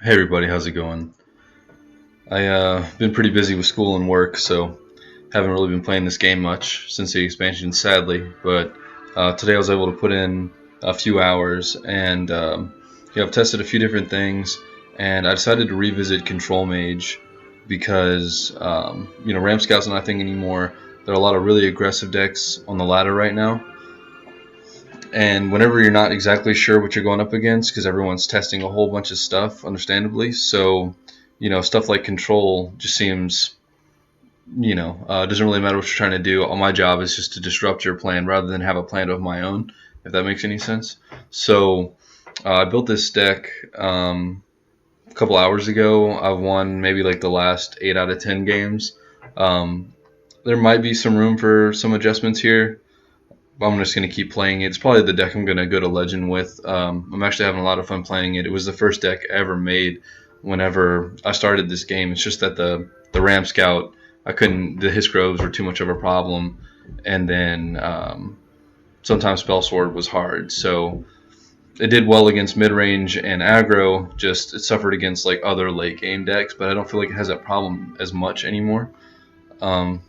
Hey everybody, how's it going? I been pretty busy with school and work, so haven't really been playing this game much since the expansion, sadly. But today I was able to put in a few hours, and I've tested a few different things, and I decided to revisit Control Mage because Ramp Scout's not a thing anymore. There are a lot of really aggressive decks on the ladder right now, and whenever you're not exactly sure what you're going up against, because everyone's testing a whole bunch of stuff, understandably, so stuff like control just seems, doesn't really matter what you're trying to do. All my job is just to disrupt your plan rather than have a plan of my own, if that makes any sense. So I built this deck a couple hours ago. I've won maybe like the last 8 out of 10 games. Um, there might be some room for some adjustments here. I'm just going to keep playing it. It's probably the deck I'm going to go to Legend with. I'm actually having a lot of fun playing it. It was the first deck I ever made whenever I started this game. It's just that the Ram Scout, I couldn't, the Hiss Groves were too much of a problem. And then sometimes Spell Sword was hard. So it did well against mid range and aggro, just it suffered against like other late game decks, but I don't feel like it has that problem as much anymore. Um,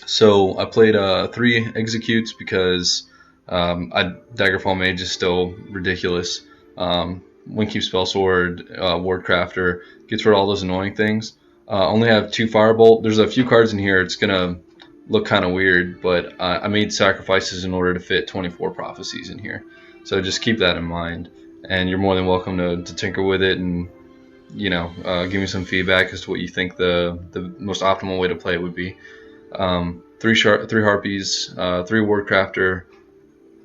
so I played 3 executes because Daggerfall Mage is still ridiculous. Windkeep Spellsword, Wardcrafter gets rid of all those annoying things. Only have 2 Firebolt. There's a few cards in here. It's gonna look kind of weird, but I made sacrifices in order to fit 24 prophecies in here. So just keep that in mind, and you're more than welcome to tinker with it and give me some feedback as to what you think the most optimal way to play it would be. 3 Harpies, 3 Wardcrafter,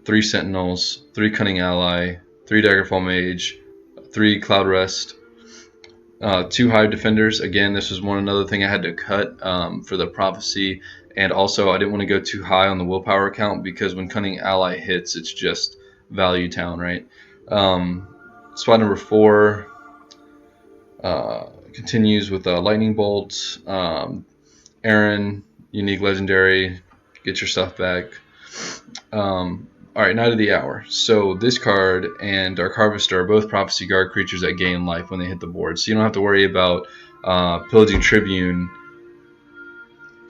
3 Sentinels, 3 Cunning Ally, 3 Daggerfall Mage, 3 Cloud Rest, 2 Hive Defenders. Again, this was another thing I had to cut for the prophecy, and also I didn't want to go too high on the willpower count because when Cunning Ally hits, it's just value town, right? Spot number 4 continues with Lightning Bolt, Aaron, unique legendary, get your stuff back. Alright, Knight of the Hour. So this card and Dark Harvester are both Prophecy Guard creatures that gain life when they hit the board. So you don't have to worry about Pillaging Tribune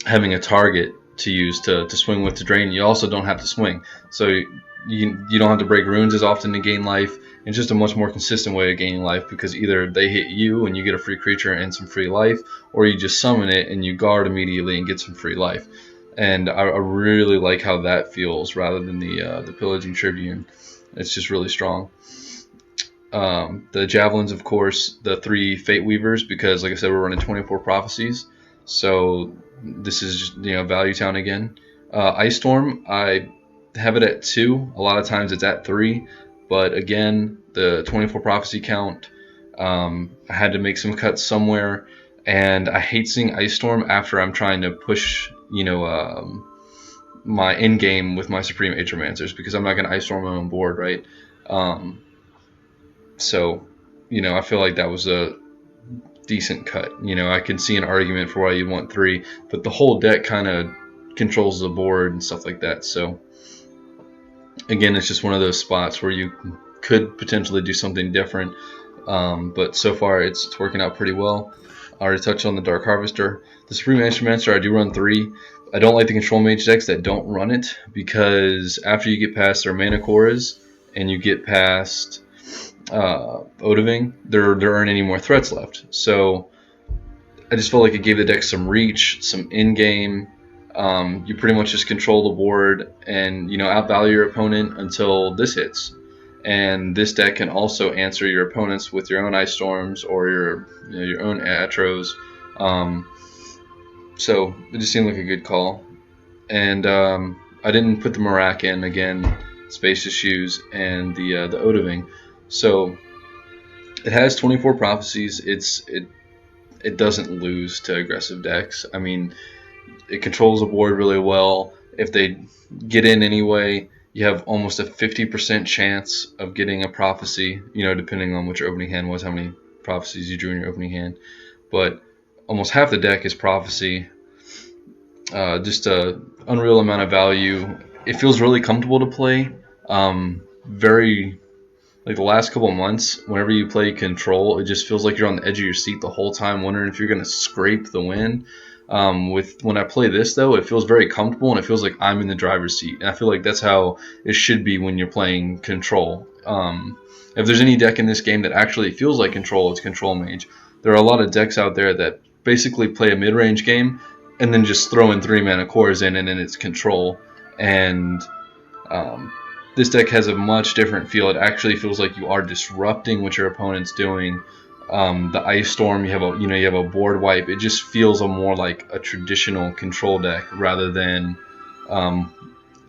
having a target to use to swing with to drain. You also don't have to swing. So you don't have to break runes as often to gain life. It's just a much more consistent way of gaining life because either they hit you and you get a free creature and some free life, or you just summon it and you guard immediately and get some free life. And I really like how that feels rather than the Pillaging Tribune. It's just really strong. The Javelins, of course, the 3 Fate Weavers, because like I said, we're running 24 Prophecies. So this is just, Value Town again. Ice Storm, I have it at 2. A lot of times it's at 3. But again, the 24 Prophecy count, I had to make some cuts somewhere. And I hate seeing Ice Storm after I'm trying to push, my end game with my Supreme Atromancers because I'm not going to Ice Storm my own board, right? Um, so, I feel like that was a decent cut. I can see an argument for why you want 3, but the whole deck kind of controls the board and stuff like that. So, again, it's just one of those spots where you could potentially do something different. But so far, it's working out pretty well. I already touched on the Dark Harvester. The Supreme Mancer, I do run 3. I don't like the Control Mage decks that don't run it because after you get past their Mana Cores and you get past Odoving, there aren't any more threats left. So I just felt like it gave the deck some reach, some in-game. You pretty much just control the board and outvalue your opponent until this hits. And this deck can also answer your opponents with your own Ice Storms or your own Atros. So it just seemed like a good call. And I didn't put the Marak in again, Space Issues, and the Odoving. So it has 24 prophecies. It doesn't lose to aggressive decks. I mean, it controls the board really well. If they get in anyway, you have almost a 50% chance of getting a prophecy, depending on what your opening hand was, how many prophecies you drew in your opening hand. But almost half the deck is prophecy. Just a unreal amount of value. It feels really comfortable to play. Very like the last couple of months, whenever you play control, it just feels like you're on the edge of your seat the whole time, wondering if you're going to scrape the win. With when I play this though, it feels very comfortable and it feels like I'm in the driver's seat, and I feel like that's how it should be when you're playing control. If there's any deck in this game that actually feels like control, it's Control Mage. There are a lot of decks out there that basically play a mid-range game and then just throw in 3 mana cores in, and then it's control. And um, this deck has a much different feel. It actually feels like you are disrupting what your opponent's doing. The Ice Storm, you have a board wipe. It just feels more like a traditional control deck rather than um,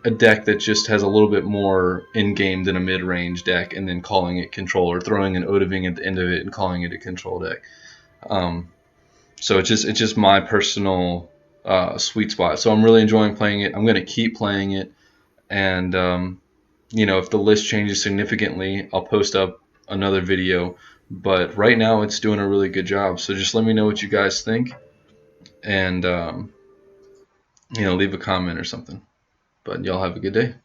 a deck that just has a little bit more in game than a mid range deck, and then calling it control, or throwing an Odoving at the end of it and calling it a control deck. Um, so it's just my personal sweet spot. So I'm really enjoying playing it. I'm going to keep playing it, and if the list changes significantly, I'll post up another video. But right now, it's doing a really good job. So just let me know what you guys think, and leave a comment or something. But y'all have a good day.